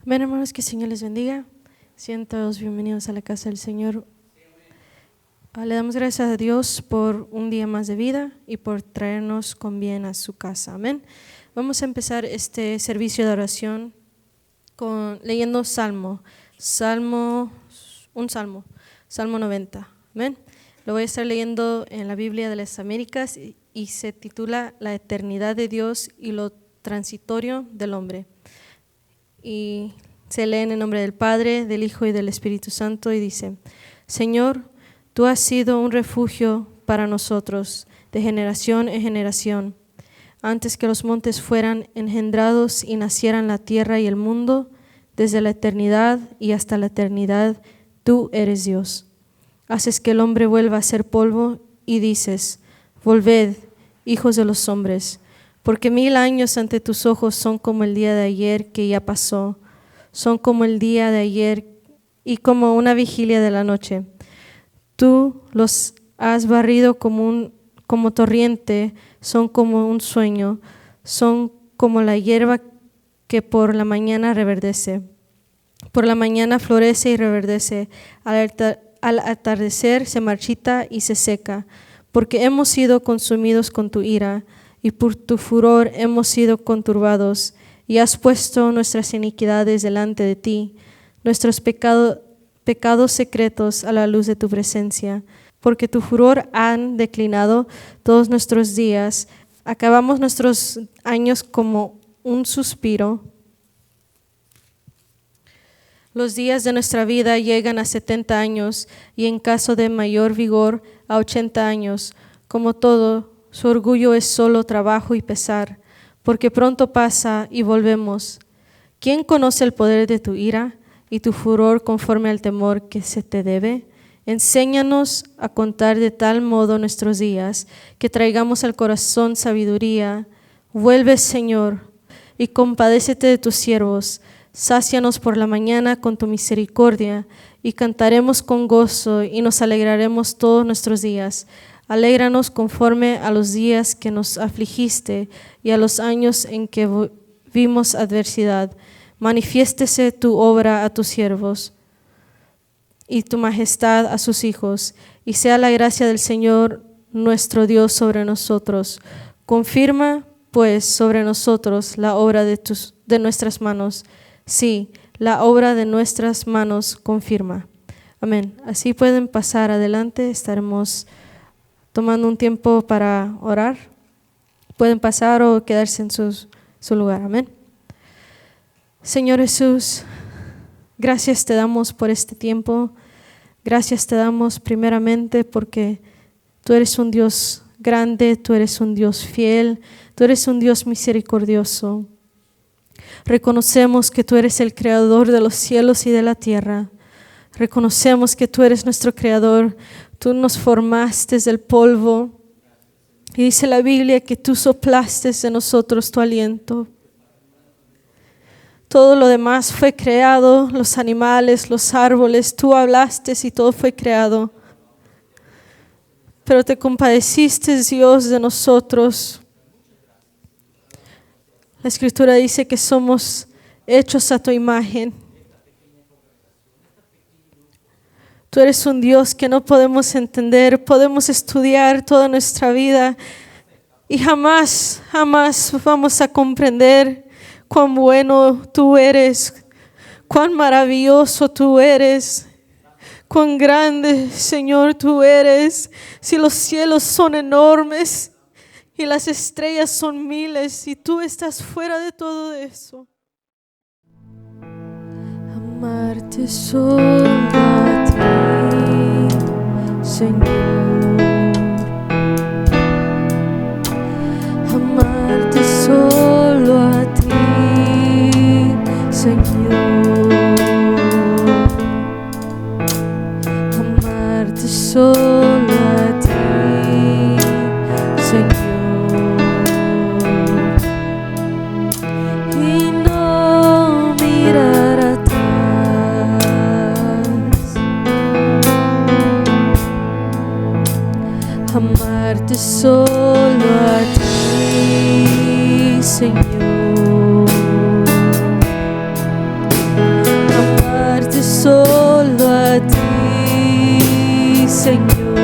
Amén, hermanos, que el Señor les bendiga. Sean todos bienvenidos a la casa del Señor. Le damos gracias a Dios por un día más de vida y por traernos con bien a su casa. Amén. Vamos a empezar este servicio de oración leyendo Salmo 90. Amén. Lo voy a estar leyendo en la Biblia de las Américas y se titula La eternidad de Dios y lo transitorio del hombre. Y se lee en el nombre del Padre, del Hijo y del Espíritu Santo y dice: Señor, tú has sido un refugio para nosotros de generación en generación. Antes que los montes fueran engendrados y nacieran la tierra y el mundo, desde la eternidad y hasta la eternidad, tú eres Dios. Haces que el hombre vuelva a ser polvo y dices: volved, hijos de los hombres, porque 1000 años ante tus ojos son como el día de ayer que ya pasó, son como el día de ayer y como una vigilia de la noche. Tú los has barrido como torrente, son como un sueño, son como la hierba que por la mañana reverdece. Por la mañana florece y reverdece, al atardecer se marchita y se seca, porque hemos sido consumidos con tu ira, y por tu furor hemos sido conturbados, y has puesto nuestras iniquidades delante de ti, nuestros pecados secretos a la luz de tu presencia. Porque tu furor han declinado todos nuestros días, acabamos nuestros años como un suspiro. Los días de nuestra vida llegan a 70 años, y en caso de mayor vigor a 80 años. Como todo, su orgullo es solo trabajo y pesar, porque pronto pasa y volvemos. ¿Quién conoce el poder de tu ira y tu furor conforme al temor que se te debe? Enséñanos a contar de tal modo nuestros días, que traigamos al corazón sabiduría. Vuelve, Señor, y compadécete de tus siervos. Sácianos por la mañana con tu misericordia, y cantaremos con gozo y nos alegraremos todos nuestros días. Alégranos conforme a los días que nos afligiste y a los años en que vimos adversidad. Manifiéstese tu obra a tus siervos y tu majestad a sus hijos, y sea la gracia del Señor nuestro Dios sobre nosotros. Confirma, pues, sobre nosotros la obra de nuestras manos. Sí, la obra de nuestras manos confirma. Amén. Así pueden pasar adelante, estaremos tomando un tiempo para orar. Pueden pasar o quedarse en su lugar. Amén. Señor Jesús, gracias te damos por este tiempo. Gracias te damos primeramente porque tú eres un Dios grande, tú eres un Dios fiel, tú eres un Dios misericordioso. Reconocemos que tú eres el creador de los cielos y de la tierra. Reconocemos que tú eres nuestro creador. Tú nos formaste del polvo. Y dice la Biblia que tú soplaste de nosotros tu aliento. Todo lo demás fue creado, los animales, los árboles, tú hablaste y todo fue creado. Pero te compadeciste, Dios, de nosotros. La Escritura dice que somos hechos a tu imagen. Tú eres un Dios que no podemos entender, podemos estudiar toda nuestra vida y jamás vamos a comprender cuán bueno tú eres, cuán maravilloso tú eres, cuán grande, Señor, tú eres. Si los cielos son enormes y las estrellas son miles y tú estás fuera de todo eso. Amarte solo a ti, Señor. Amarte solo a ti, Señor. Amarte solo a ti, Señor. Y no mirar atrás. Amarte solo a ti, Señor. Señor.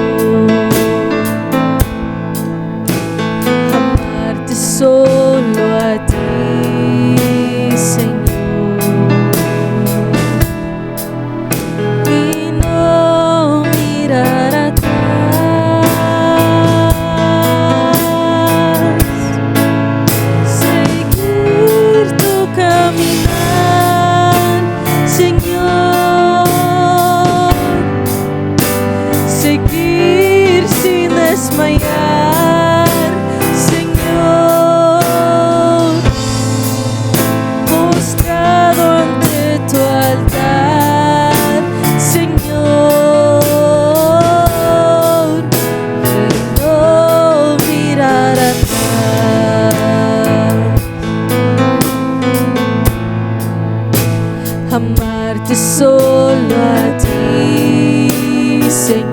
Amarte solo a ti, Señor, y no mirar atrás. Seguir tu caminar, Señor. Seguir sin desmayar, Señor. Postrado ante tu altar, Señor. Y no mirar atrás. Amarte solo a ti, Señor.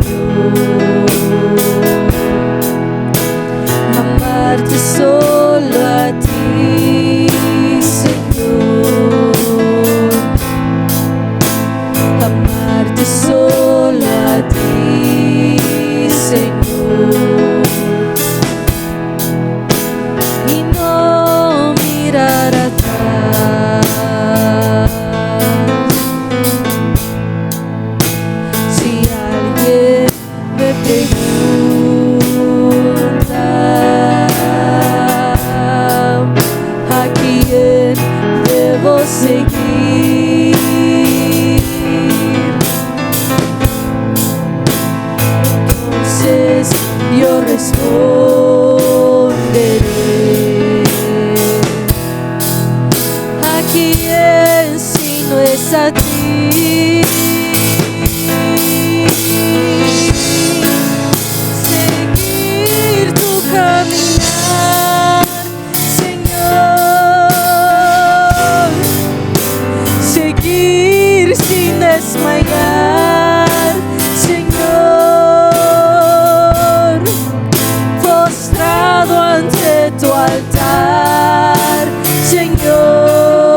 Amarte solo a ti, Señor. Amarte solo a ti, Señor. Y no mirar atrás. Si alguien me pregunta a quién debo seguir, entonces yo responderé: ¿a quién si no es a ti? Seguir tu caminar, Señor. Seguir sin desmayar, Señor. Postrado ante tu altar, Señor.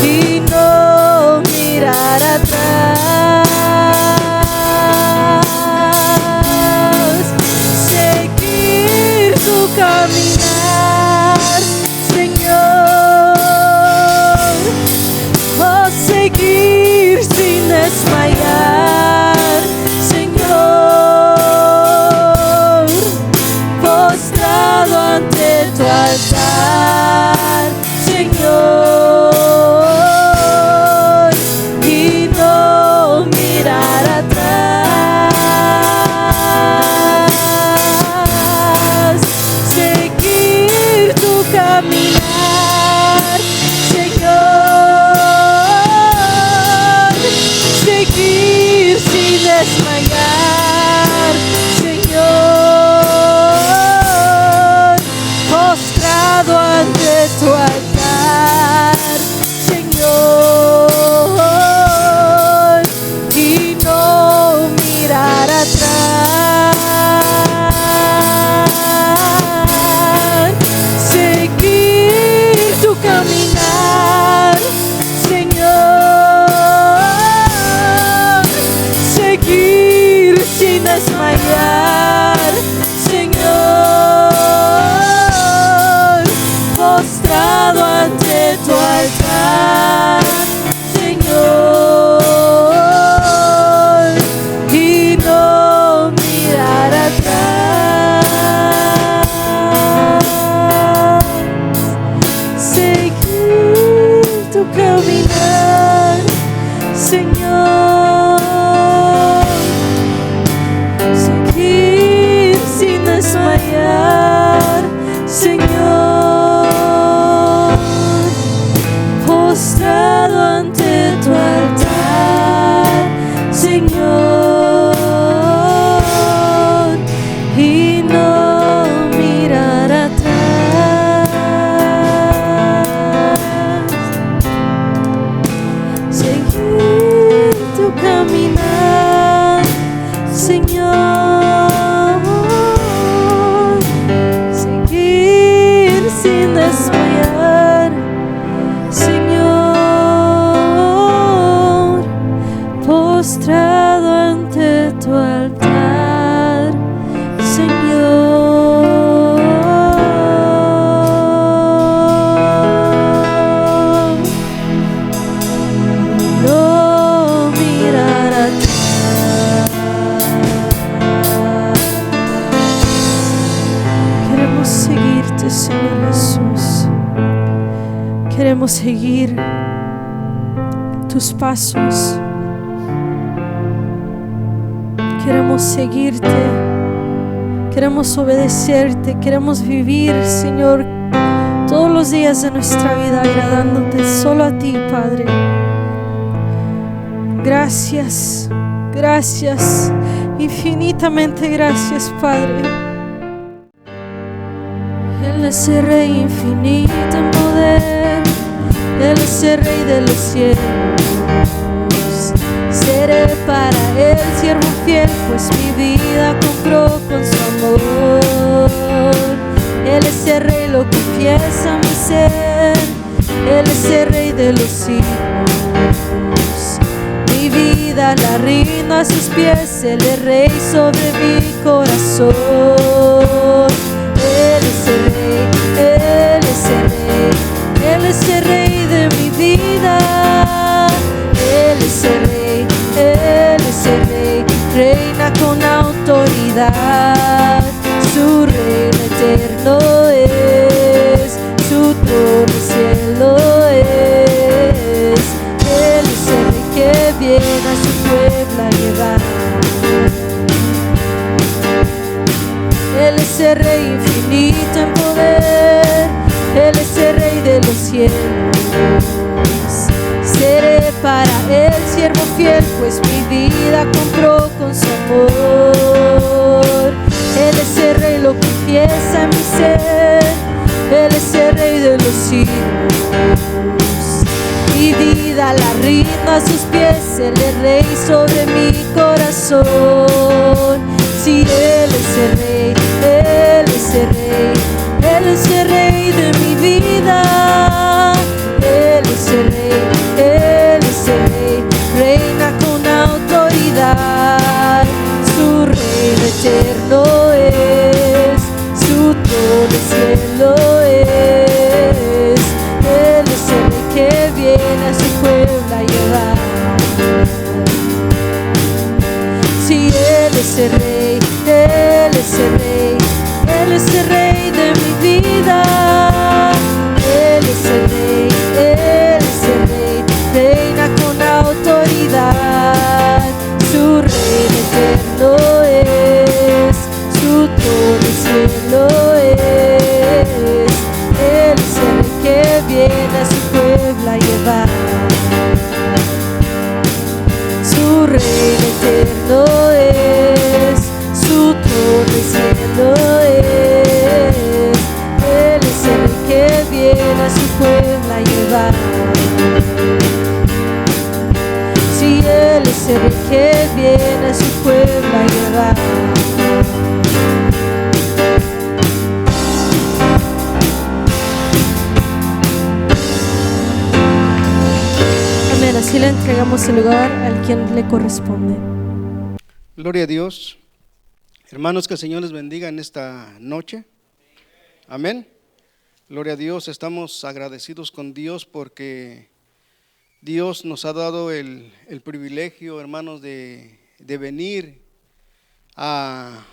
Y no mirar atrás. Seguir tu caminar, Señor. Oh, seguir sin desmayar, Señor. Postrado ante tu altar, Señor. Y no mirar atrás. Seguir tu caminar, Señor. Seguir sin desmayar, Señor. Postrado ante tu altar, Señor. Y no mirar atrás. Seguir tu caminar, Señor. Seguir sin desmayar, Señor. Postrado ante tu altar, Señor. Y no mirar atrás. Seguir tu caminar, Señor. Seguir sin desmayar, Señor. Postrado ante tu altar, Señor. Y no mirar atrás. Seguir tu caminar, Señor. Seguir sin desmayar, Señor. Postrado Queremos seguir tus pasos. Queremos seguirte. Queremos obedecerte. Queremos vivir, Señor, todos los días de nuestra vida agradándote solo a ti, Padre. Gracias, gracias, infinitamente gracias, Padre. Él es el Rey infinito en poder, Él es el Rey de los cielos. Seré para Él siervo fiel, pues mi vida compró con su amor. Él es el Rey, lo confiesa mi ser, Él es el Rey de los siglos. Mi vida la rindo a sus pies, Él es Rey sobre mi corazón. Él es el Rey, Él es el Rey, Él es el Rey de mi vida. Él es el Rey, Él es el Rey, reina con autoridad. Su reino eterno es, su trono el cielo es. Él es el Rey que viene a su pueblo a llevar. Él es el Rey infinito en poder, Él es el Rey de los cielos. Seré para Él siervo fiel, pues mi vida compró con su amor. Él es el Rey, lo confiesa en mi ser, Él es el Rey de los siglos. Mi vida la rindo a sus pies, Él es Rey sobre mi corazón. Si Él es el Rey, Él es el Rey, Él es el Rey de mi vida. Él es el Rey, Él es el Rey, reina con autoridad. Su reino eterno es, su trono el cielo es. Él es el Rey que viene a su pueblo a llevar. Si Él es el Rey, Él es el Rey, Él es el Rey de mi vida. Él es el Rey, Él es el Rey, reina con autoridad. Su reino eterno es, su trono el cielo es. Él es el Rey que viene a su pueblo a llevar. Su reino eterno es, su trono el cielo es. Él es el Rey que viene a su pueblo a llevar. Si Él es el Rey que viene a su pueblo a llevar. Amén, así le entregamos el lugar al quien le corresponde. Gloria a Dios. Hermanos, que el Señor les bendiga en esta noche. Amén. Gloria a Dios. Estamos agradecidos con Dios porque Dios nos ha dado el privilegio, hermanos, de venir a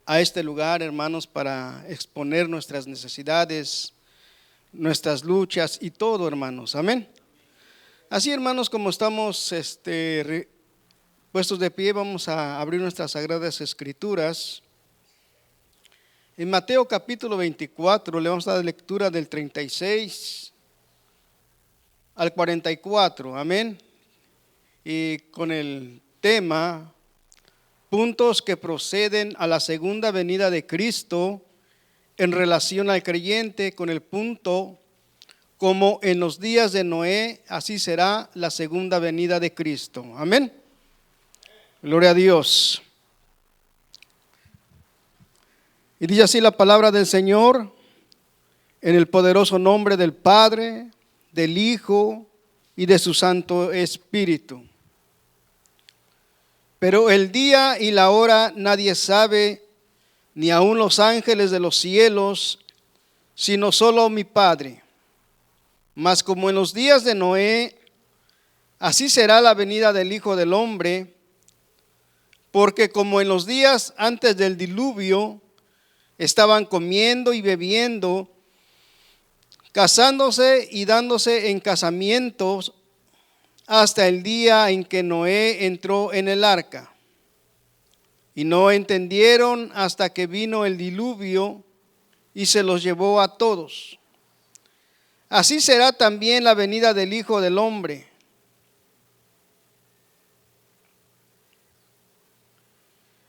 este lugar, hermanos, para exponer nuestras necesidades, nuestras luchas y todo, hermanos. Amén. Así, hermanos, como estamos puestos de pie, vamos a abrir nuestras sagradas escrituras. En Mateo capítulo 24 le vamos a dar lectura del 36 al 44, amén. Y con el tema, puntos que proceden a la segunda venida de Cristo en relación al creyente, con el punto, como en los días de Noé, así será la segunda venida de Cristo, amén. Gloria a Dios. Y dice así la palabra del Señor, en el poderoso nombre del Padre, del Hijo y de su Santo Espíritu. Pero el día y la hora nadie sabe, ni aun los ángeles de los cielos, sino solo mi Padre. Mas como en los días de Noé, así será la venida del Hijo del Hombre. Porque como en los días antes del diluvio estaban comiendo y bebiendo, casándose y dándose en casamientos hasta el día en que Noé entró en el arca. Y no entendieron hasta que vino el diluvio y se los llevó a todos. Así será también la venida del Hijo del Hombre.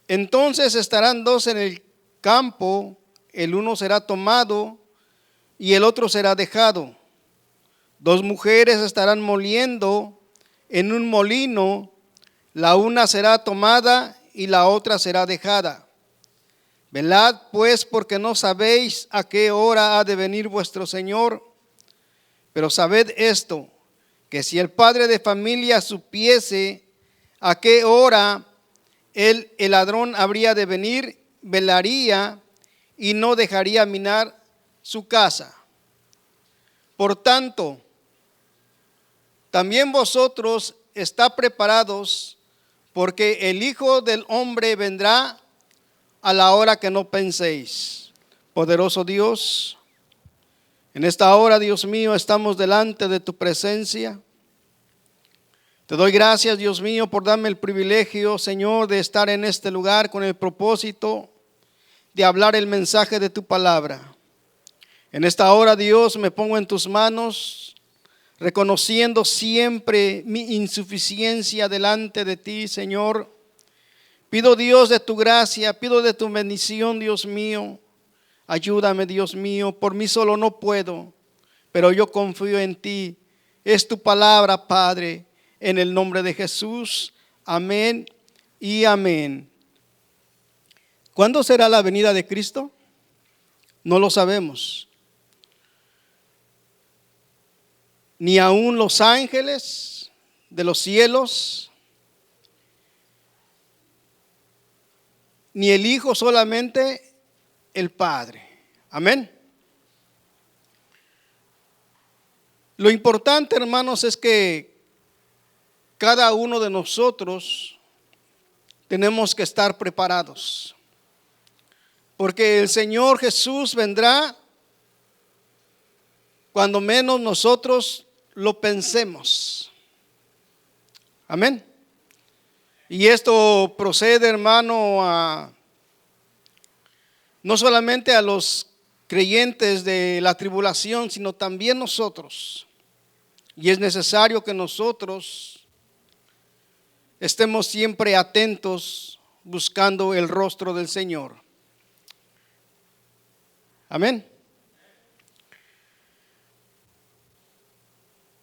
Entonces estarán dos en el campo, el uno será tomado y el otro será dejado. Dos mujeres estarán moliendo en un molino, la una será tomada y la otra será dejada. Velad pues, porque no sabéis a qué hora ha de venir vuestro Señor. Pero sabed esto, que si el padre de familia supiese a qué hora el ladrón habría de venir, velaría y no dejaría minar su casa. Por tanto, también vosotros estáis preparados, porque el Hijo del Hombre vendrá a la hora que no penséis. Poderoso Dios, en esta hora, Dios mío, estamos delante de tu presencia. Te doy gracias, Dios mío, por darme el privilegio, Señor, de estar en este lugar con el propósito de hablar el mensaje de tu palabra. En esta hora, Dios, me pongo en tus manos, reconociendo siempre mi insuficiencia delante de ti, Señor. Pido, Dios, de tu gracia, pido de tu bendición, Dios mío. Ayúdame, Dios mío, por mí solo no puedo, pero yo confío en ti. Es tu palabra, Padre, en el nombre de Jesús. Amén y amén. ¿Cuándo será la venida de Cristo? No lo sabemos. Ni aun los ángeles de los cielos, ni el Hijo, solamente el Padre. Amén. Lo importante, hermanos, es que cada uno de nosotros tenemos que estar preparados, porque el Señor Jesús vendrá cuando menos nosotros lo pensemos. Amén. Y esto procede, hermano, no solamente a los creyentes de la tribulación, sino también nosotros. Y es necesario que nosotros estemos siempre atentos, buscando el rostro del Señor. Amén.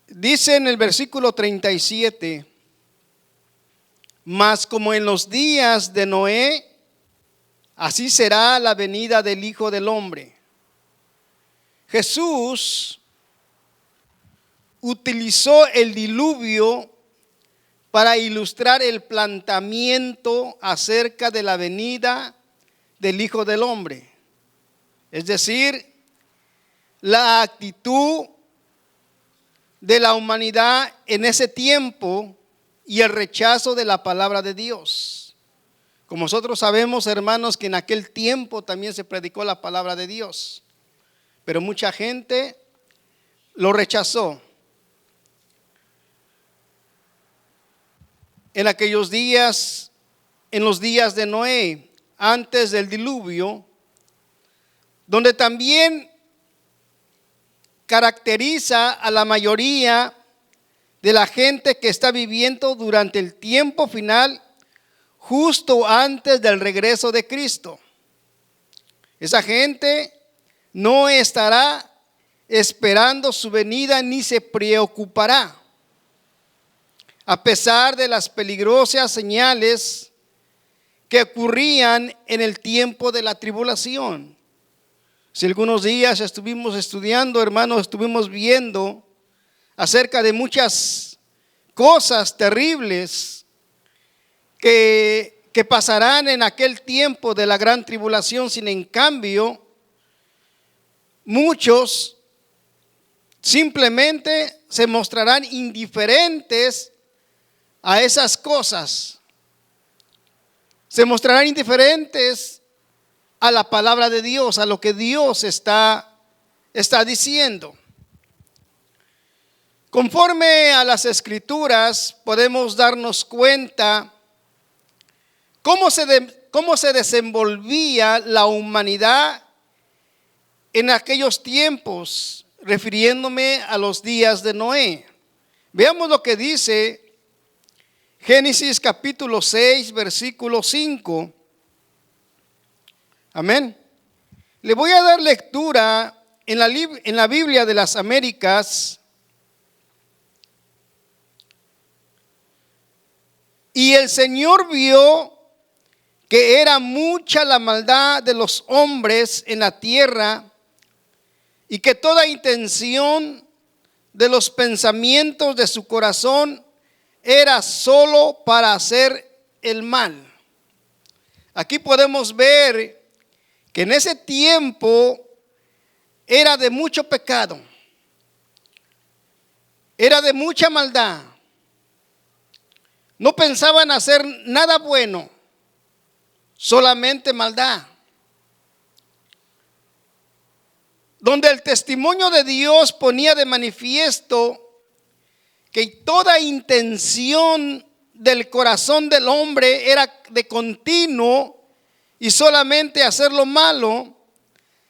Dice en el versículo 37, mas como en los días de Noé, así será la venida del Hijo del Hombre. Jesús utilizó el diluvio para ilustrar el planteamiento acerca de la venida del Hijo del Hombre. Es decir, la actitud de la humanidad en ese tiempo y el rechazo de la palabra de Dios. Como nosotros sabemos, hermanos, que en aquel tiempo también se predicó la palabra de Dios, pero mucha gente lo rechazó. En aquellos días, en los días de Noé, antes del diluvio, donde también caracteriza a la mayoría de la gente que está viviendo durante el tiempo final, justo antes del regreso de Cristo. Esa gente no estará esperando su venida ni se preocupará, a pesar de las peligrosas señales que ocurrían en el tiempo de la tribulación. Si algunos días estuvimos estudiando, hermanos, estuvimos viendo acerca de muchas cosas terribles que pasarán en aquel tiempo de la gran tribulación. Sin en cambio, muchos simplemente se mostrarán indiferentes a esas cosas. Se mostrarán indiferentes a la palabra de Dios, a lo que Dios está diciendo. Conforme a las Escrituras podemos darnos cuenta cómo se desenvolvía la humanidad en aquellos tiempos, refiriéndome a los días de Noé. Veamos lo que dice Génesis capítulo 6, versículo 5. Amén. Le voy a dar lectura en la Biblia de las Américas. Y el Señor vio que era mucha la maldad de los hombres en la tierra, y que toda intención de los pensamientos de su corazón era solo para hacer el mal. Aquí podemos ver que en ese tiempo era de mucho pecado, era de mucha maldad. No pensaban hacer nada bueno, solamente maldad. Donde el testimonio de Dios ponía de manifiesto que toda intención del corazón del hombre era de continuo y solamente hacer lo malo,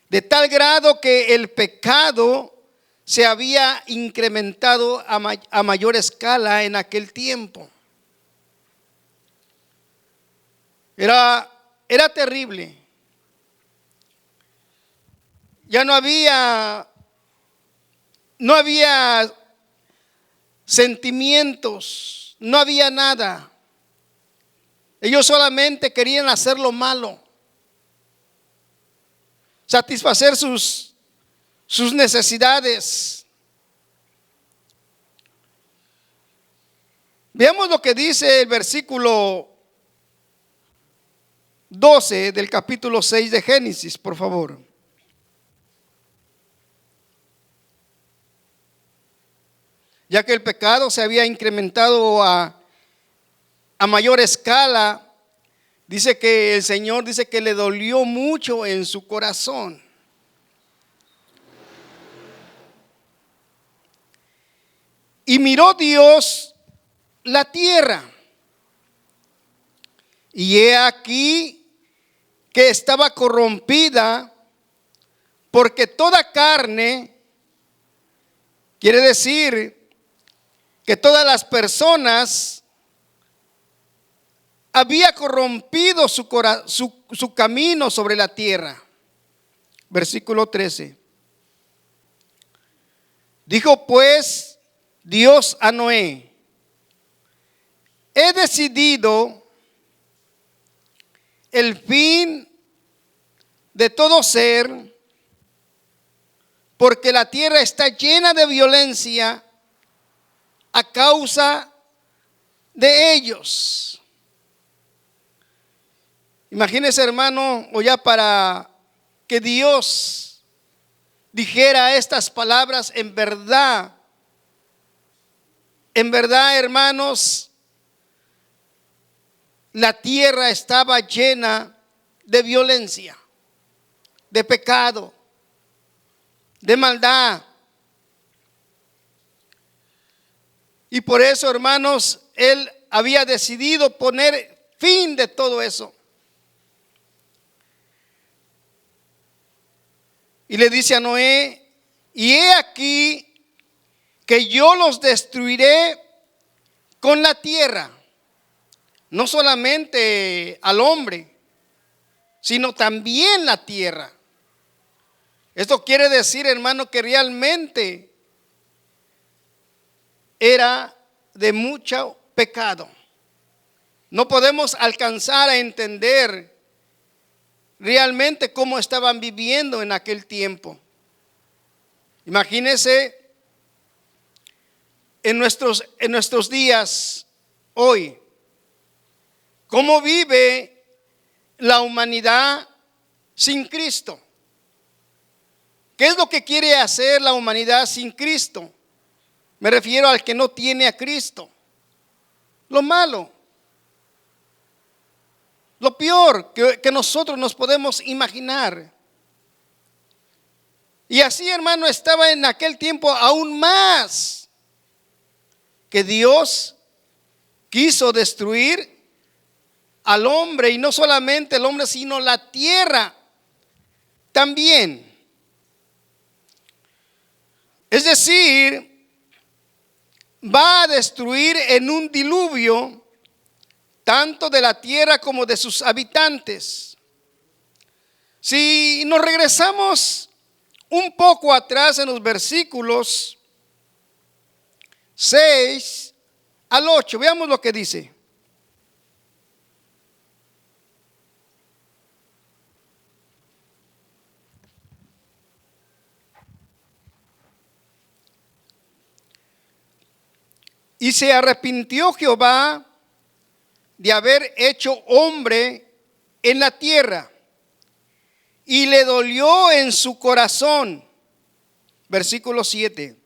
de tal grado que el pecado se había incrementado a mayor escala en aquel tiempo. Era terrible. Ya no había sentimientos, no había nada. Ellos solamente querían hacer lo malo, satisfacer sus necesidades. Veamos lo que dice el versículo 12 del capítulo 6 de Génesis, por favor. Ya que el pecado se había incrementado a mayor escala, dice que el Señor dice que le dolió mucho en su corazón. Y miró Dios la tierra, y he aquí que estaba corrompida, porque toda carne, quiere decir que todas las personas, había corrompido su camino sobre la tierra. Versículo 13. Dijo pues Dios a Noé: he decidido el fin de todo ser, porque la tierra está llena de violencia a causa de ellos. Imagínese, hermano, o ya para que Dios dijera estas palabras, en verdad, hermanos, la tierra estaba llena de violencia, de pecado, de maldad. Y por eso, hermanos, Él había decidido poner fin de todo eso. Y le dice a Noé: y he aquí que yo los destruiré con la tierra. No solamente al hombre, sino también la tierra. Esto quiere decir, hermano, que realmente era de mucho pecado. No podemos alcanzar a entender realmente cómo estaban viviendo en aquel tiempo. Imagínense en nuestros días hoy, cómo vive la humanidad sin Cristo. ¿Qué es lo que quiere hacer la humanidad sin Cristo? Me refiero al que no tiene a Cristo. Lo malo, lo peor que nosotros nos podemos imaginar. Y así, hermano, estaba en aquel tiempo aún más que Dios quiso destruir al hombre, y no solamente el hombre, sino la tierra también. Es decir, va a destruir en un diluvio tanto de la tierra como de sus habitantes. Si nos regresamos un poco atrás en los versículos 6 al 8, veamos lo que dice. Y se arrepintió Jehová de haber hecho hombre en la tierra, y le dolió en su corazón. Versículo 7.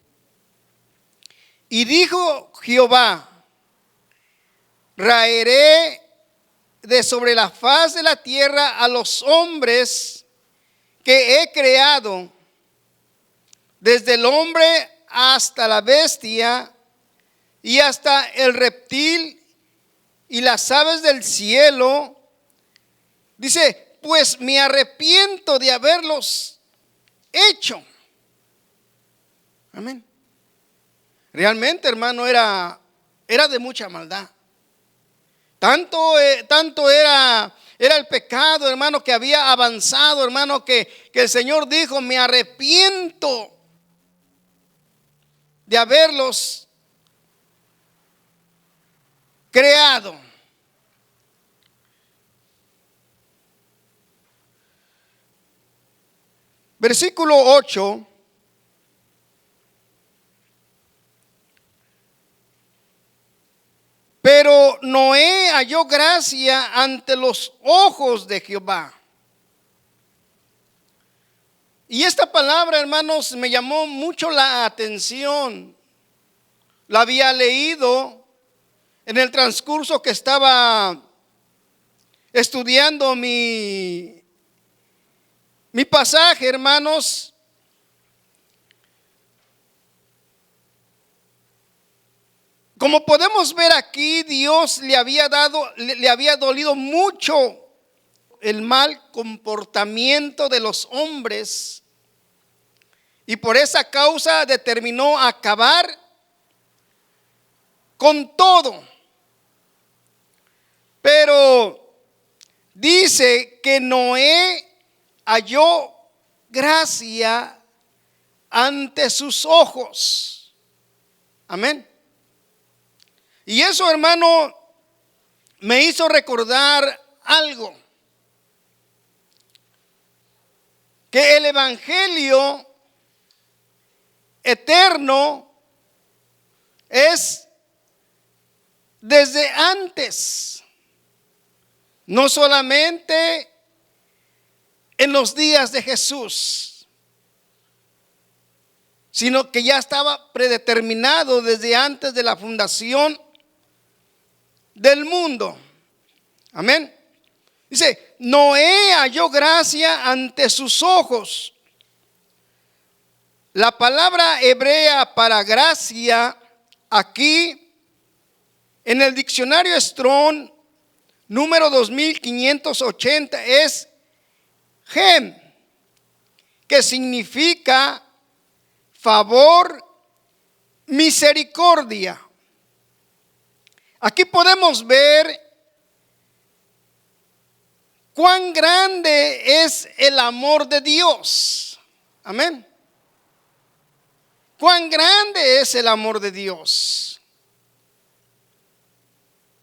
Y dijo Jehová: raeré de sobre la faz de la tierra a los hombres que he creado, desde el hombre hasta la bestia y hasta el reptil y las aves del cielo. Dice, pues me arrepiento de haberlos hecho. Amén. Realmente, hermano, era de mucha maldad. Tanto era el pecado, hermano, que había avanzado, hermano, que el Señor dijo: me arrepiento de haberlos creado. Versículo 8. Pero Noé halló gracia ante los ojos de Jehová. Y esta palabra, hermanos, me llamó mucho la atención. La había leído en el transcurso que estaba estudiando mi pasaje, hermanos. Como podemos ver aquí, Dios le había dolido mucho el mal comportamiento de los hombres, y por esa causa determinó acabar con todo. Pero dice que Noé halló gracia ante sus ojos. Amén. Y eso, hermano, me hizo recordar algo. Que el evangelio eterno es desde antes. No solamente en los días de Jesús, sino que ya estaba predeterminado desde antes de la fundación del mundo. Amén. Dice, Noé halló gracia ante sus ojos. La palabra hebrea para gracia aquí en el diccionario Strong número 2580 es gem, que significa favor, misericordia. Aquí podemos ver cuán grande es el amor de Dios. Amén. Cuán grande es el amor de Dios.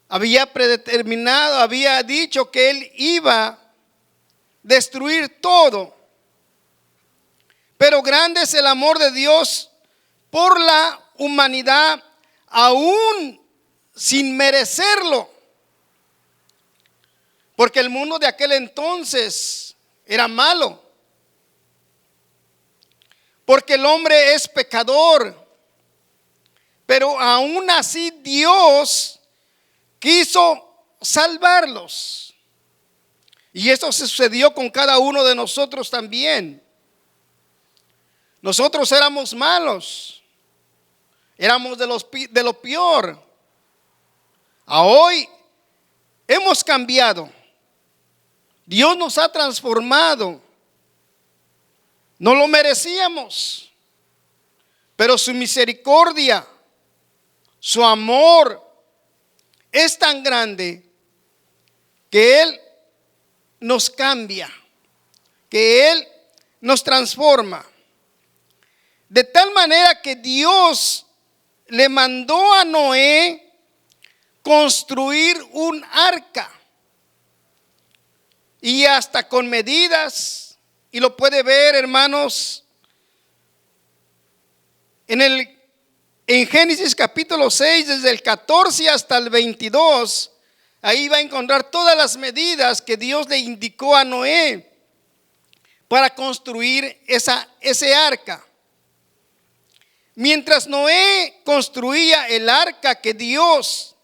Había predeterminado, había dicho que Él iba a destruir todo. Pero grande es el amor de Dios por la humanidad, aún sin merecerlo. Porque el mundo de aquel entonces era malo. Porque el hombre es pecador. Pero aún así Dios quiso salvarlos. Y eso sucedió con cada uno de nosotros también. Nosotros éramos malos. Éramos de lo peor. A hoy hemos cambiado. Dios nos ha transformado. No lo merecíamos, pero su misericordia, su amor es tan grande que Él nos cambia, que Él nos transforma. De tal manera que Dios le mandó a Noé construir un arca. Y hasta con medidas, y lo puede ver, hermanos, en Génesis capítulo 6, desde el 14 hasta el 22, ahí va a encontrar todas las medidas que Dios le indicó a Noé para construir ese arca. Mientras Noé construía el arca que Dios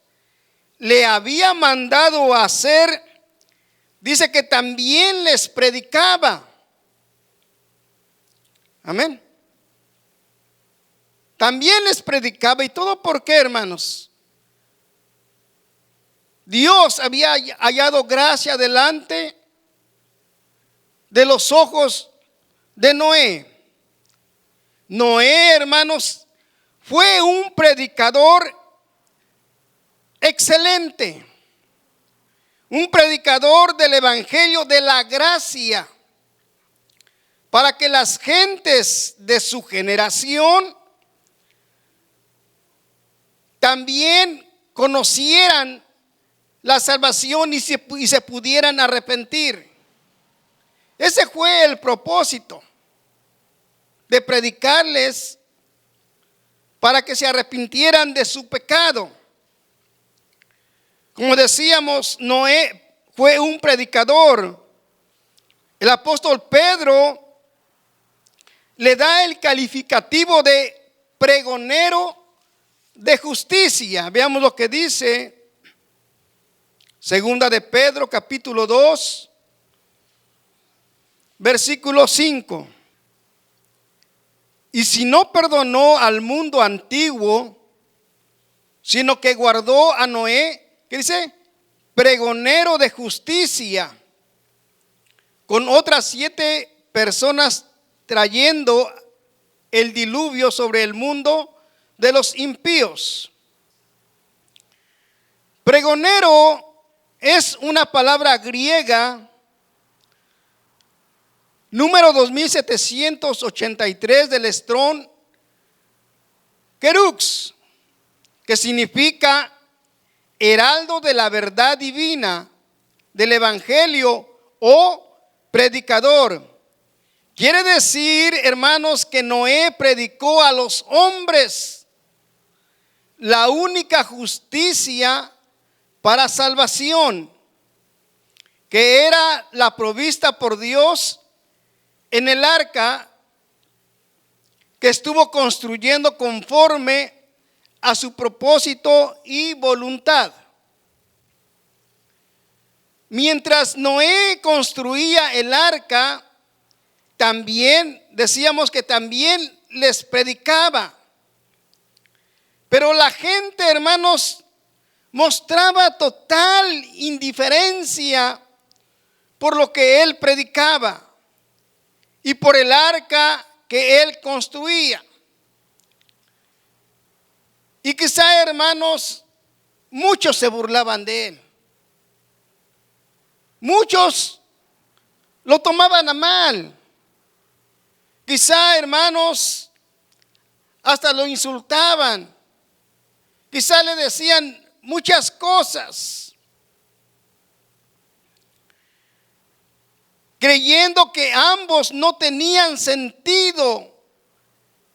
le había mandado a hacer, dice que también les predicaba. Amén. También les predicaba. ¿Y todo por qué, hermanos? Dios había hallado gracia delante de los ojos de Noé. Noé, hermanos, fue un predicador excelente. Un predicador del evangelio de la gracia, para que las gentes de su generación también conocieran la salvación y se pudieran arrepentir. Ese fue el propósito de predicarles, para que se arrepintieran de su pecado. Como decíamos, Noé fue un predicador. El apóstol Pedro le da el calificativo de pregonero de justicia. Veamos lo que dice Segunda de Pedro capítulo 2, versículo 5. Y si no perdonó al mundo antiguo, sino que guardó a Noé, ¿qué dice? Pregonero de justicia, con otras 7 personas, trayendo el diluvio sobre el mundo de los impíos. Pregonero es una palabra griega número 2783 del Strong Kerux, que significa heraldo de la verdad divina, del evangelio o predicador. Quiere decir, hermanos, que Noé predicó a los hombres la única justicia para salvación, que era la provista por Dios en el arca que estuvo construyendo conforme a su propósito y voluntad. Mientras Noé construía el arca, también decíamos que también les predicaba. Pero la gente, hermanos, mostraba total indiferencia por lo que él predicaba y por el arca que él construía. Y quizá, hermanos, muchos se burlaban de él. Muchos lo tomaban a mal. Quizá, hermanos, hasta lo insultaban. Quizá le decían muchas cosas, creyendo que ambos no tenían sentido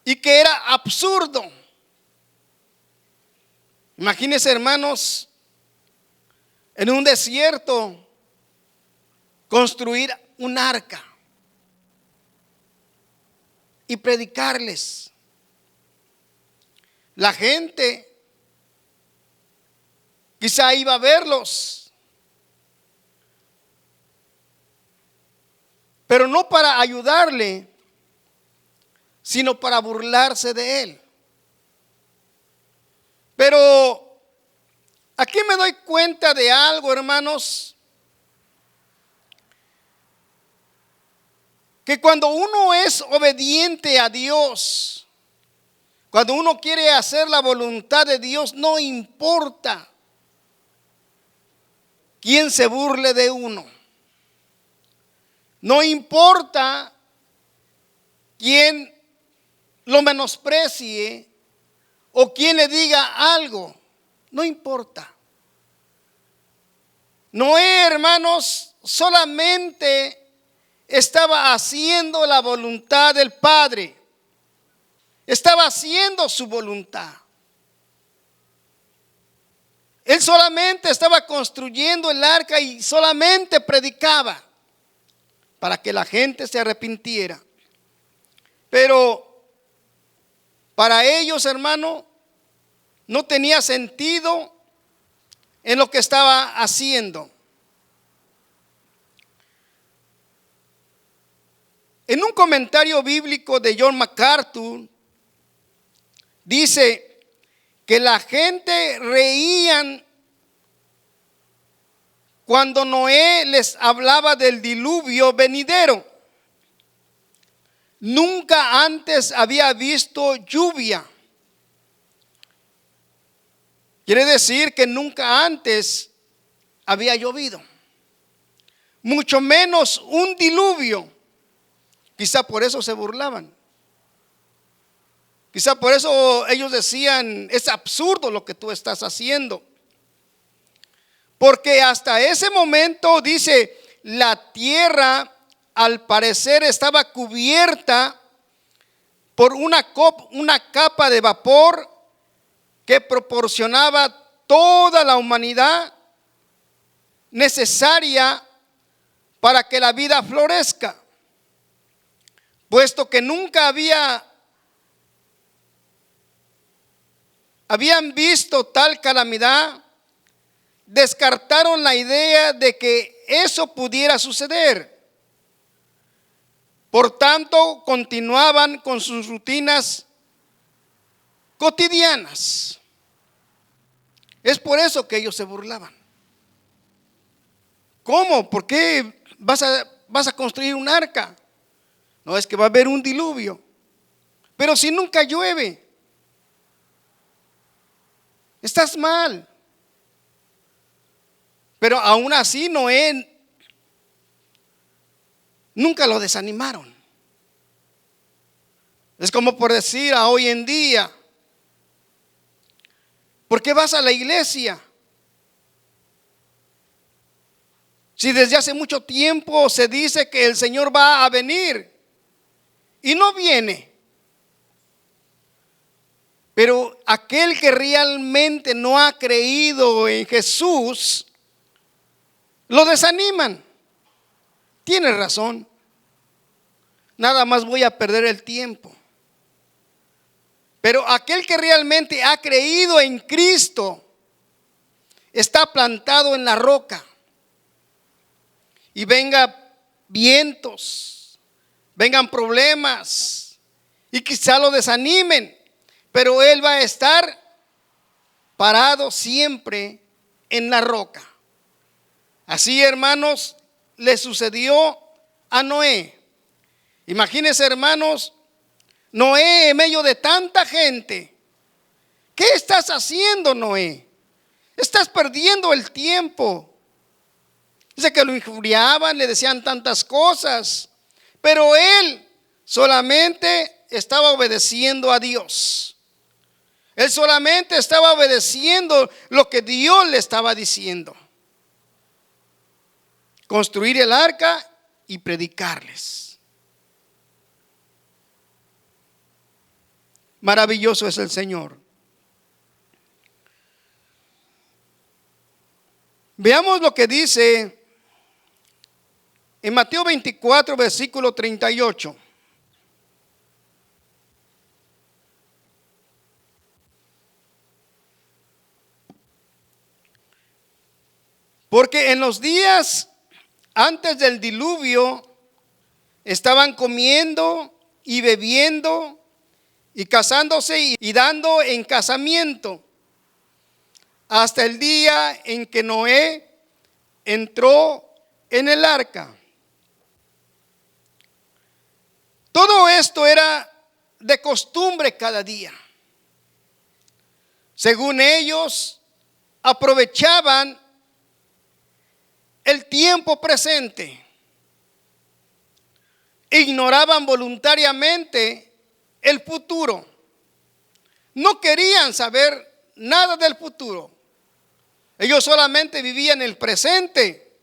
y que era absurdo. Imagínense, hermanos, en un desierto construir un arca y predicarles. La gente quizá iba a verlos, pero no para ayudarle, sino para burlarse de él. Pero aquí me doy cuenta de algo, hermanos, que cuando uno es obediente a Dios, cuando uno quiere hacer la voluntad de Dios, no importa quién se burle de uno. No importa quién lo menosprecie o quién le diga algo. No importa. Noé, hermanos, solamente estaba haciendo la voluntad del Padre. Estaba haciendo su voluntad. Él solamente estaba construyendo el arca y solamente predicaba para que la gente se arrepintiera. Pero para ellos, hermano, no tenía sentido en lo que estaba haciendo. En un comentario bíblico de John MacArthur, dice que la gente reían cuando Noé les hablaba del diluvio venidero. Nunca antes había visto lluvia. Quiere decir que nunca antes había llovido. Mucho menos un diluvio. Quizá por eso se burlaban. Quizá por eso ellos decían, es absurdo lo que tú estás haciendo. Porque hasta ese momento, dice, la tierra al parecer estaba cubierta por una capa de vapor que proporcionaba toda la humanidad necesaria para que la vida florezca. Puesto que nunca habían visto tal calamidad, descartaron la idea de que eso pudiera suceder. Por tanto, continuaban con sus rutinas cotidianas. Es por eso que ellos se burlaban. ¿Cómo? ¿Por qué vas a construir un arca? No, es que va a haber un diluvio. Pero si nunca llueve, estás mal. Pero aún así Noé nunca lo desanimaron. Es como por decir a hoy en día, ¿por qué vas a la iglesia? Si desde hace mucho tiempo se dice que el Señor va a venir y no viene. Pero aquel que realmente no ha creído en Jesús, lo desaniman. Tiene razón. Nada más voy a perder el tiempo. Pero aquel que realmente ha creído en Cristo está plantado en la roca. Y venga vientos, vengan problemas y quizá lo desanimen, pero él va a estar parado siempre en la roca. Así, hermanos, le sucedió a Noé. Imagínense, hermanos, Noé en medio de tanta gente. ¿Qué estás haciendo, Noé? Estás perdiendo el tiempo. Dice que lo injuriaban, le decían tantas cosas, pero él solamente estaba obedeciendo a Dios. Él solamente estaba obedeciendo lo que Dios le estaba diciendo. Construir el arca y predicarles. Maravilloso es el Señor. Veamos lo que dice en Mateo 24, versículo 38. Porque en los días antes del diluvio estaban comiendo y bebiendo y casándose y dando en casamiento hasta el día en que Noé entró en el arca. Todo esto era de costumbre cada día. Según ellos, aprovechaban el tiempo presente. Ignoraban voluntariamente el futuro. No querían saber nada del futuro. Ellos solamente vivían el presente.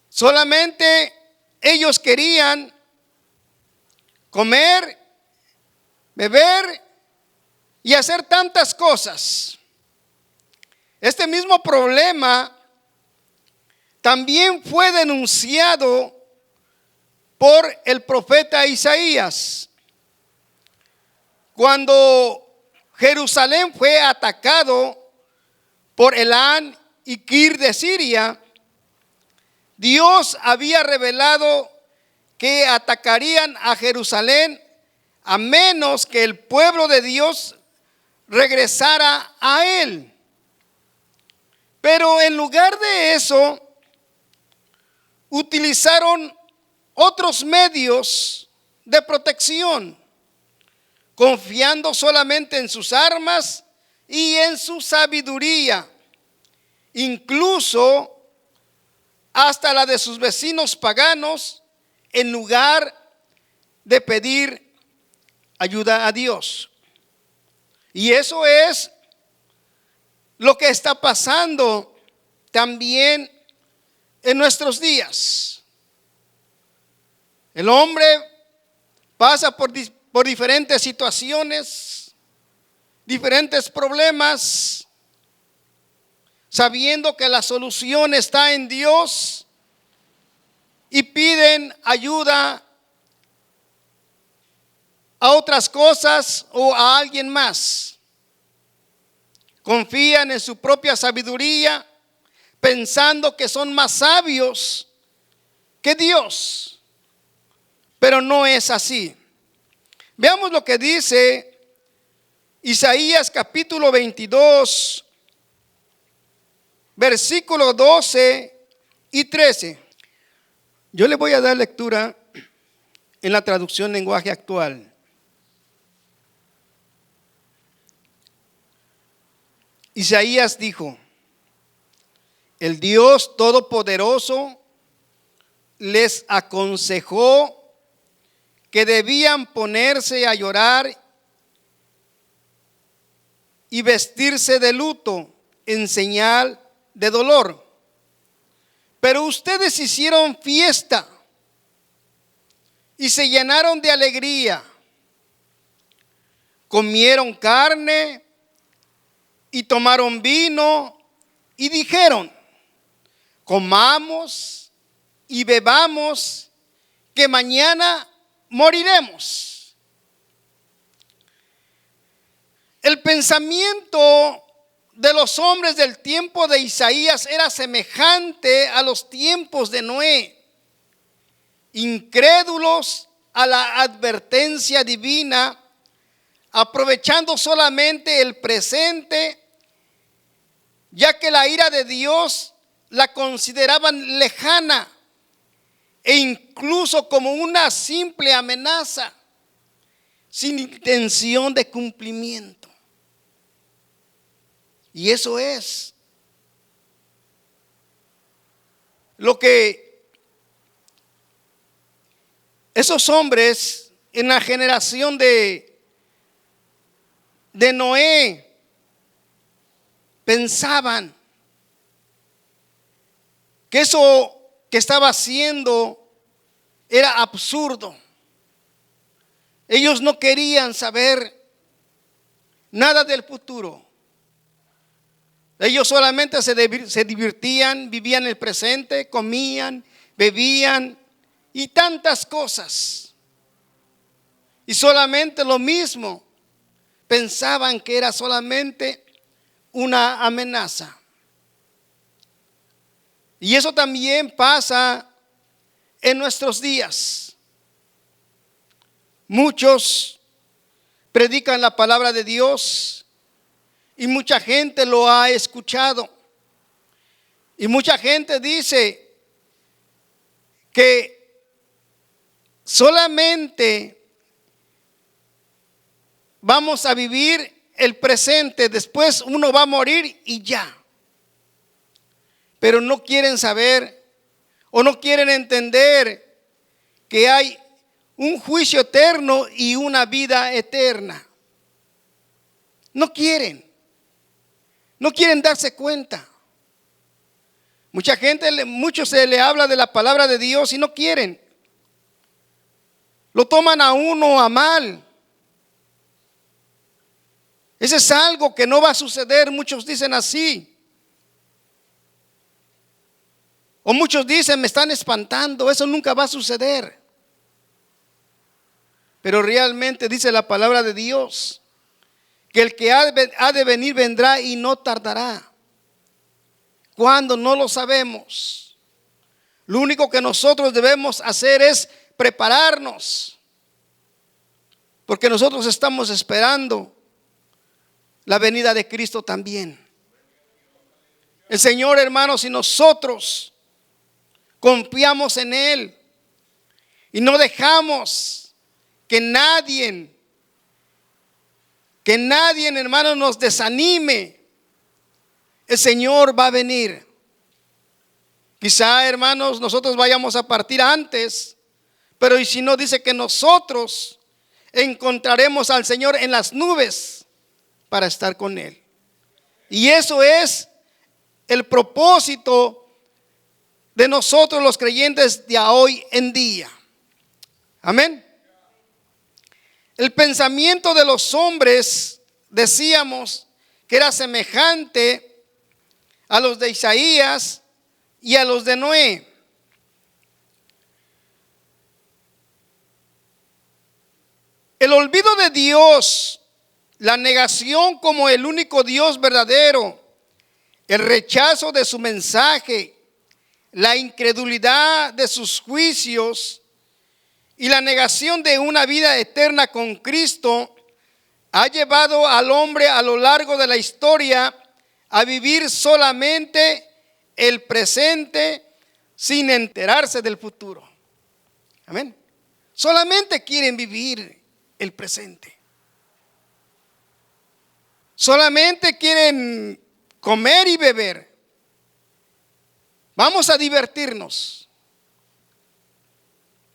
Solamente ellos querían comer, beber y hacer tantas cosas. Este mismo problema también fue denunciado por el profeta Isaías. Cuando Jerusalén fue atacado por Elán y Kir de Siria, Dios había revelado que atacarían a Jerusalén a menos que el pueblo de Dios regresara a él. Pero en lugar de eso, utilizaron otros medios de protección, confiando solamente en sus armas y en su sabiduría, incluso hasta la de sus vecinos paganos, en lugar de pedir ayuda a Dios. Y eso es lo que está pasando también en nuestros días. El hombre pasa por diferentes situaciones, diferentes problemas, sabiendo que la solución está en Dios, y piden ayuda a otras cosas o a alguien más. Confían en su propia sabiduría, pensando que son más sabios que Dios. Pero no es así. Veamos lo que dice Isaías capítulo 22, versículos 12 y 13. Yo le voy a dar lectura en la traducción lenguaje actual. Isaías dijo: el Dios Todopoderoso les aconsejó que debían ponerse a llorar y vestirse de luto en señal de dolor. Pero ustedes hicieron fiesta y se llenaron de alegría. Comieron carne y tomaron vino y dijeron: comamos y bebamos, que mañana moriremos. El pensamiento de los hombres del tiempo de Isaías era semejante a los tiempos de Noé, incrédulos a la advertencia divina, aprovechando solamente el presente, ya que la ira de Dios la consideraban lejana e incluso como una simple amenaza, sin intención de cumplimiento. Y eso es lo que esos hombres en la generación de Noé pensaban, que eso que estaba haciendo era absurdo. Ellos no querían saber nada del futuro. Ellos solamente se divertían, vivían el presente, comían, bebían y tantas cosas. Y solamente lo mismo, pensaban que era solamente una amenaza. Y eso también pasa en nuestros días. Muchos predican la palabra de Dios y mucha gente lo ha escuchado. Y mucha gente dice que solamente vamos a vivir el presente, después uno va a morir y ya. Pero no quieren saber o no quieren entender que hay un juicio eterno y una vida eterna. No quieren darse cuenta. Muchos se le habla de la palabra de Dios y no quieren. Lo toman a uno a mal. Ese es algo que no va a suceder, muchos dicen así. O muchos dicen, me están espantando, eso nunca va a suceder. Pero realmente dice la palabra de Dios que el que ha de venir vendrá y no tardará. ¿Cuándo? No lo sabemos. Lo único que nosotros debemos hacer es prepararnos, porque nosotros estamos esperando la venida de Cristo también. El Señor, hermanos, si nosotros confiamos en Él y no dejamos que nadie, hermanos, nos desanime, el Señor va a venir. Quizá, hermanos, nosotros vayamos a partir antes, pero y si no, dice que nosotros encontraremos al Señor en las nubes para estar con Él. Y eso es el propósito de nosotros los creyentes de hoy en día. Amén. El pensamiento de los hombres, decíamos, que era semejante a los de Isaías y a los de Noé. El olvido de Dios, la negación como el único Dios verdadero, el rechazo de su mensaje, la incredulidad de sus juicios y la negación de una vida eterna con Cristo ha llevado al hombre a lo largo de la historia a vivir solamente el presente sin enterarse del futuro. Amén. Solamente quieren vivir el presente. Solamente quieren comer y beber. Vamos a divertirnos.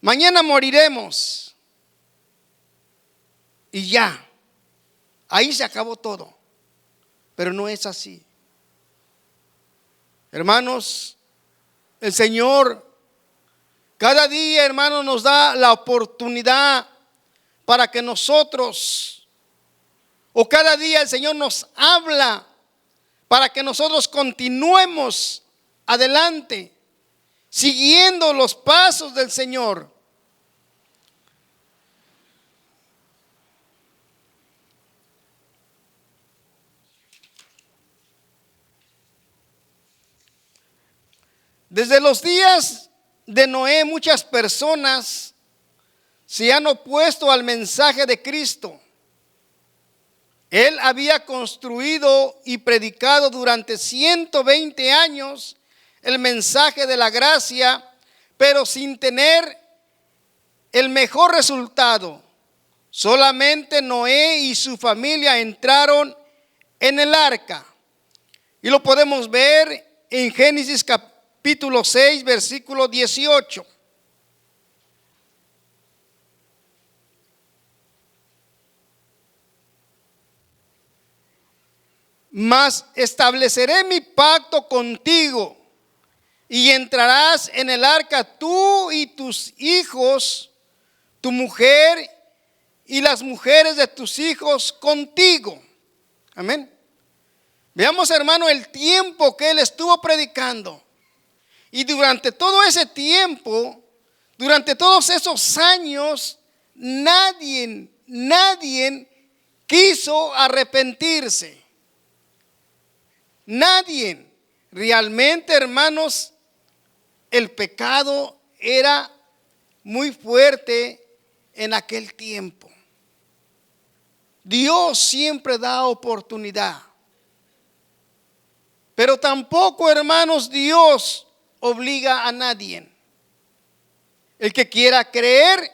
Mañana moriremos. Y ya. Ahí se acabó todo. Pero no es así. Hermanos, el Señor cada día, hermanos, nos da la oportunidad para que nosotros, o cada día el Señor nos habla para que nosotros continuemos adelante, siguiendo los pasos del Señor. Desde los días de Noé, muchas personas se han opuesto al mensaje de Cristo. Él había construido y predicado durante 120 años el mensaje de la gracia, pero sin tener el mejor resultado. Solamente Noé y su familia entraron en el arca. Y lo podemos ver en Génesis capítulo 6, versículo 18. Mas estableceré mi pacto contigo y entrarás en el arca tú y tus hijos, tu mujer y las mujeres de tus hijos contigo. Amén. Veamos, hermano, el tiempo que él estuvo predicando. Y durante todo ese tiempo, durante todos esos años, nadie quiso arrepentirse. Nadie. Realmente, hermanos, el pecado era muy fuerte en aquel tiempo. Dios siempre da oportunidad. Pero tampoco, hermanos, Dios obliga a nadie. El que quiera creer,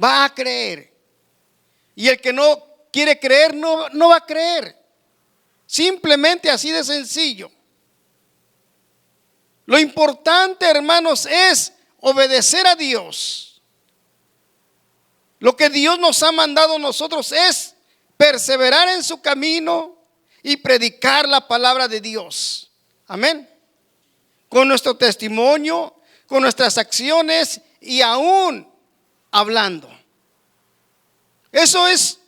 va a creer. Y el que no quiere creer, no va a creer. Simplemente así de sencillo. Lo importante, hermanos, es obedecer a Dios. Lo que Dios nos ha mandado a nosotros es perseverar en su camino y predicar la palabra de Dios. Amén. Con nuestro testimonio, con nuestras acciones y aún hablando. Eso es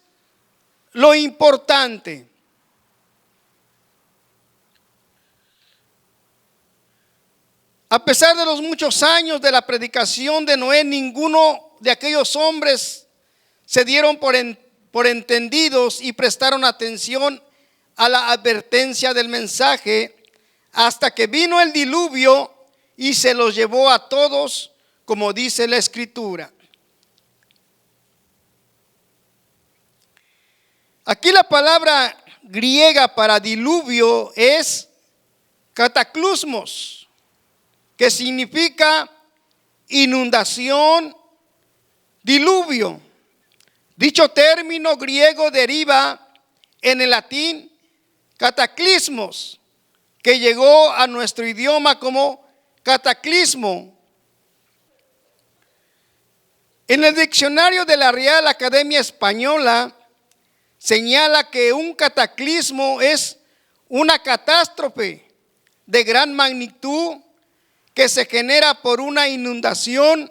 lo importante. A pesar de los muchos años de la predicación de Noé, ninguno de aquellos hombres se dieron por entendidos y prestaron atención a la advertencia del mensaje hasta que vino el diluvio y se los llevó a todos, como dice la Escritura. Aquí la palabra griega para diluvio es cataclysmos, que significa inundación, diluvio. Dicho término griego deriva en el latín cataclismos, que llegó a nuestro idioma como cataclismo. En el diccionario de la Real Academia Española señala que un cataclismo es una catástrofe de gran magnitud que se genera por una inundación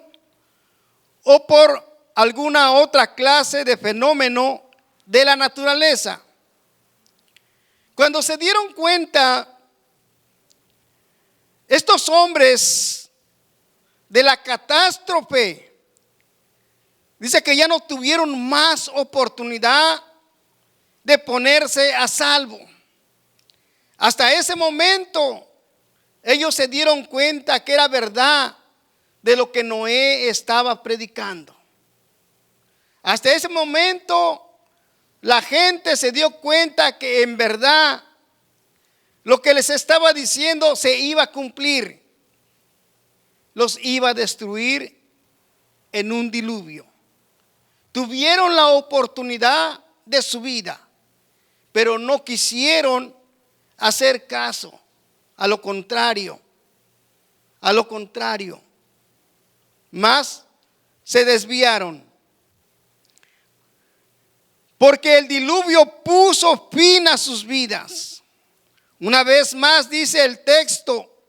o por alguna otra clase de fenómeno de la naturaleza. Cuando se dieron cuenta estos hombres de la catástrofe, dice que ya no tuvieron más oportunidad de ponerse a salvo. Hasta ese momento ellos se dieron cuenta que era verdad de lo que Noé estaba predicando. Hasta ese momento la gente se dio cuenta que en verdad lo que les estaba diciendo se iba a cumplir. Los iba a destruir en un diluvio. Tuvieron la oportunidad de su vida, pero no quisieron hacer caso. A lo contrario, más se desviaron. Porque el diluvio puso fin a sus vidas. Una vez más dice el texto,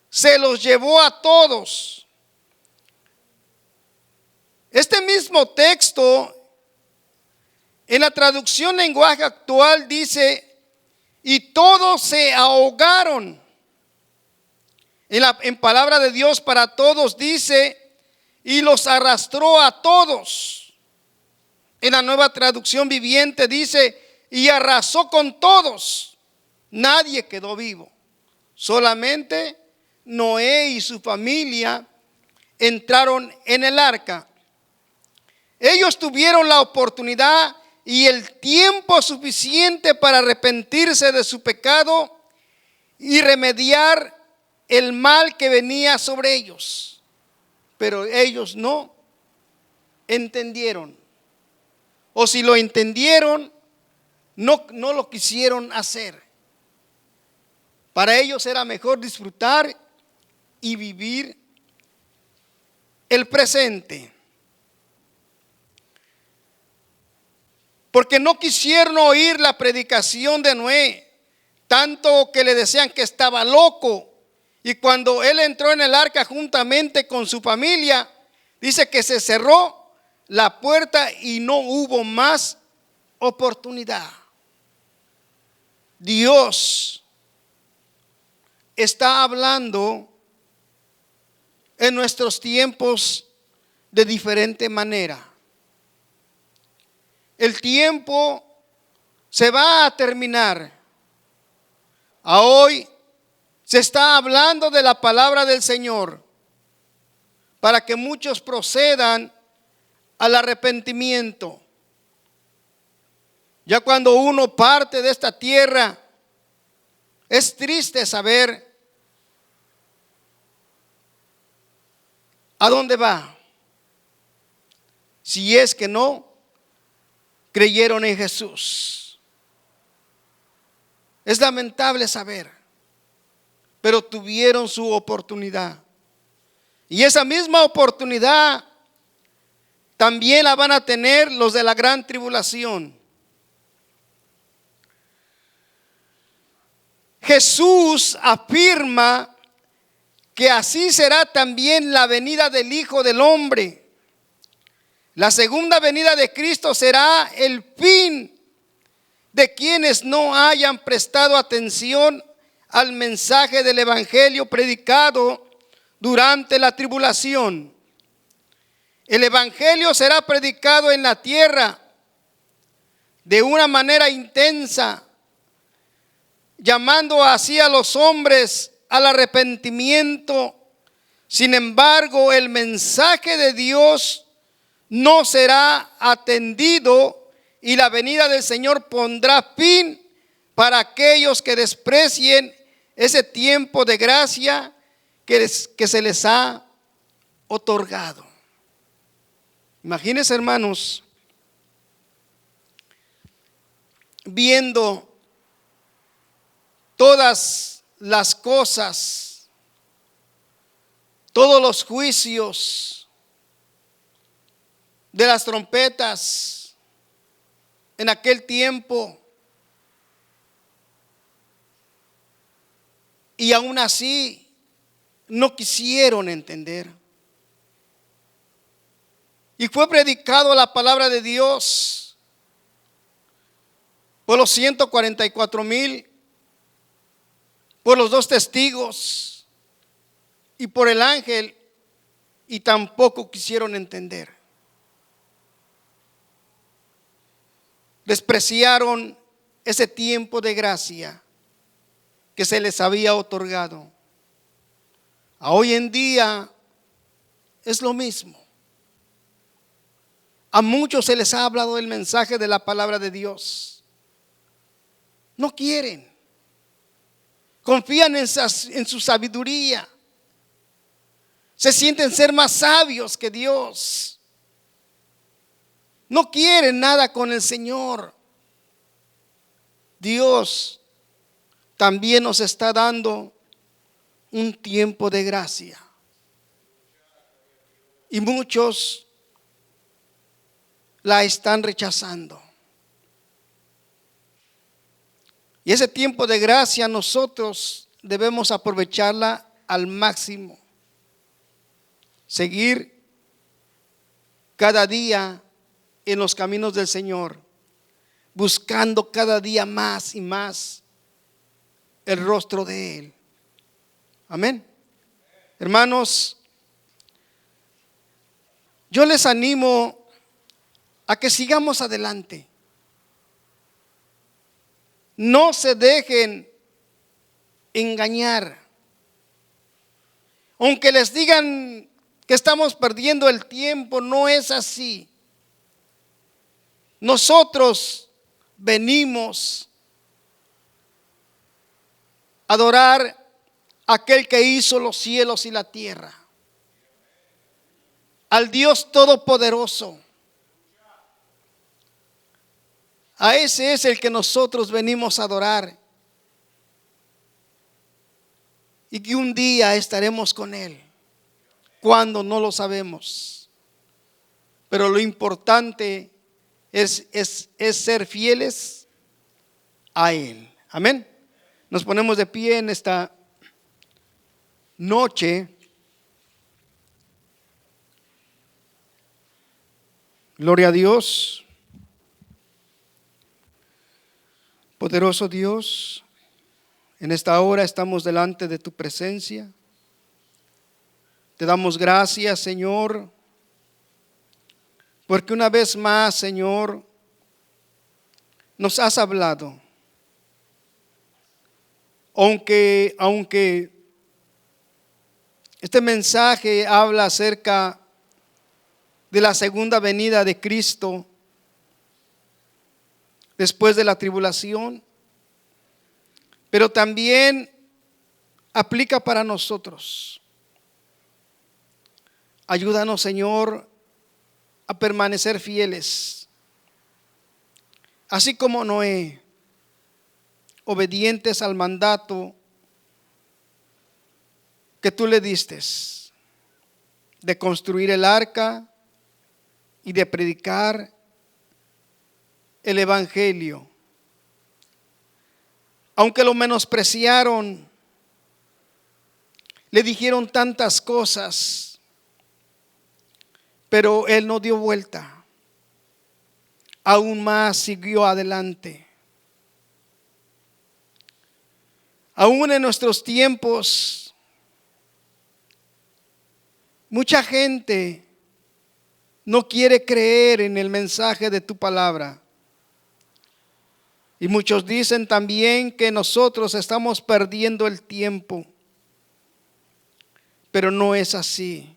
se los llevó a todos. Este mismo texto, en la traducción lenguaje actual dice, y todos se ahogaron. En palabra de Dios para todos dice, y los arrastró a todos. En la Nueva Traducción Viviente dice, y arrasó con todos. Nadie quedó vivo. Solamente Noé y su familia entraron en el arca. Ellos tuvieron la oportunidad y el tiempo suficiente para arrepentirse de su pecado y remediar el mal que venía sobre ellos. Pero ellos no entendieron. O si lo entendieron, no lo quisieron hacer. Para ellos era mejor disfrutar y vivir el presente. Porque no quisieron oír la predicación de Noé, tanto que le decían que estaba loco. Y cuando él entró en el arca juntamente con su familia, dice que se cerró la puerta y no hubo más oportunidad. Dios está hablando en nuestros tiempos de diferente manera. El tiempo se va a terminar. A hoy se está hablando de la palabra del Señor para que muchos procedan al arrepentimiento. Ya cuando uno parte de esta tierra, es triste saber a dónde va, si es que no creyeron en Jesús. Es lamentable saber, pero tuvieron su oportunidad. Y esa misma oportunidad también la van a tener los de la gran tribulación. Jesús afirma que así será también la venida del Hijo del Hombre. La segunda venida de Cristo será el fin de quienes no hayan prestado atención al mensaje del Evangelio predicado durante la tribulación. El Evangelio será predicado en la tierra de una manera intensa, llamando así a los hombres al arrepentimiento. Sin embargo, el mensaje de Dios no será atendido y la venida del Señor pondrá fin para aquellos que desprecien ese tiempo de gracia que se les ha otorgado. Imagínense, hermanos, viendo todas las cosas, todos los juicios de las trompetas en aquel tiempo, y aún así no quisieron entender. Y fue predicado la palabra de Dios por los 144,000, por los 2 testigos y por el ángel, y tampoco quisieron entender. Despreciaron ese tiempo de gracia que se les había otorgado. A hoy en día es lo mismo. A muchos se les ha hablado el mensaje de la palabra de Dios. No quieren. Confían en su sabiduría. Se sienten ser más sabios que Dios. No quieren nada con el Señor. Dios también nos está dando un tiempo de gracia. Y muchos la están rechazando. Y ese tiempo de gracia nosotros debemos aprovecharla al máximo. Seguir cada día en los caminos del Señor, buscando cada día más y más el rostro de Él. Amén. Hermanos, yo les animo a que sigamos adelante. No se dejen engañar. Aunque les digan que estamos perdiendo el tiempo, no es así. Nosotros venimos a adorar a aquel que hizo los cielos y la tierra, al Dios Todopoderoso. A ese es el que nosotros venimos a adorar, y que un día estaremos con Él. Cuando no lo sabemos, pero lo importante es ser fieles a Él. Amén. Nos ponemos de pie en esta noche. Gloria a Dios. Poderoso Dios, en esta hora estamos delante de tu presencia. Te damos gracias, Señor, porque una vez más, Señor, nos has hablado. Aunque este mensaje habla acerca de la segunda venida de Cristo, después de la tribulación, pero también aplica para nosotros. Ayúdanos, Señor, a permanecer fieles, así como Noé, obedientes al mandato que tú le diste de construir el arca y de predicar el evangelio. Aunque lo menospreciaron, le dijeron tantas cosas, pero él no dio vuelta. Aún más siguió adelante. Aún en nuestros tiempos, mucha gente no quiere creer en el mensaje de tu palabra. Y muchos dicen también que nosotros estamos perdiendo el tiempo. Pero no es así.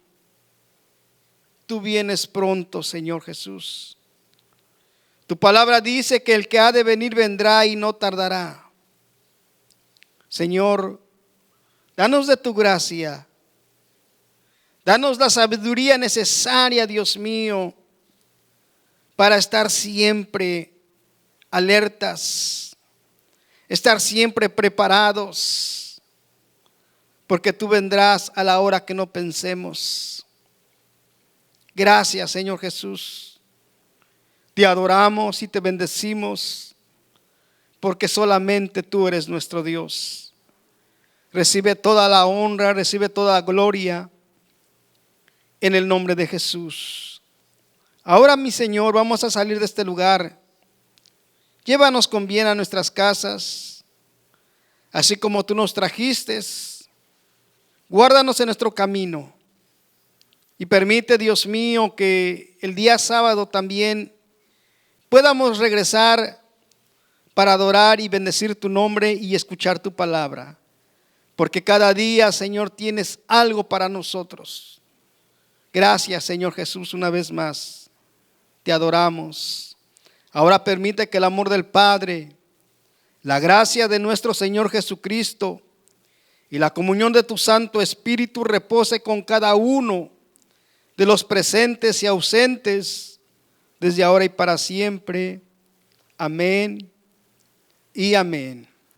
Tú vienes pronto, Señor Jesús. Tu palabra dice que el que ha de venir vendrá y no tardará. Señor, danos de tu gracia. Danos la sabiduría necesaria, Dios mío, para estar siempre alertas, estar siempre preparados, porque tú vendrás a la hora que no pensemos. Gracias, Señor Jesús. Te adoramos y te bendecimos, porque solamente tú eres nuestro Dios. Recibe toda la honra, recibe toda la gloria en el nombre de Jesús. Ahora, mi Señor, vamos a salir de este lugar. Llévanos con bien a nuestras casas, así como tú nos trajiste. Guárdanos en nuestro camino y permite, Dios mío, que el día sábado también podamos regresar para adorar y bendecir tu nombre y escuchar tu palabra. Porque cada día, Señor, tienes algo para nosotros. Gracias, Señor Jesús, una vez más. Te adoramos. Ahora permite que el amor del Padre, la gracia de nuestro Señor Jesucristo y la comunión de tu Santo Espíritu repose con cada uno de los presentes y ausentes, desde ahora y para siempre. Amén y amén.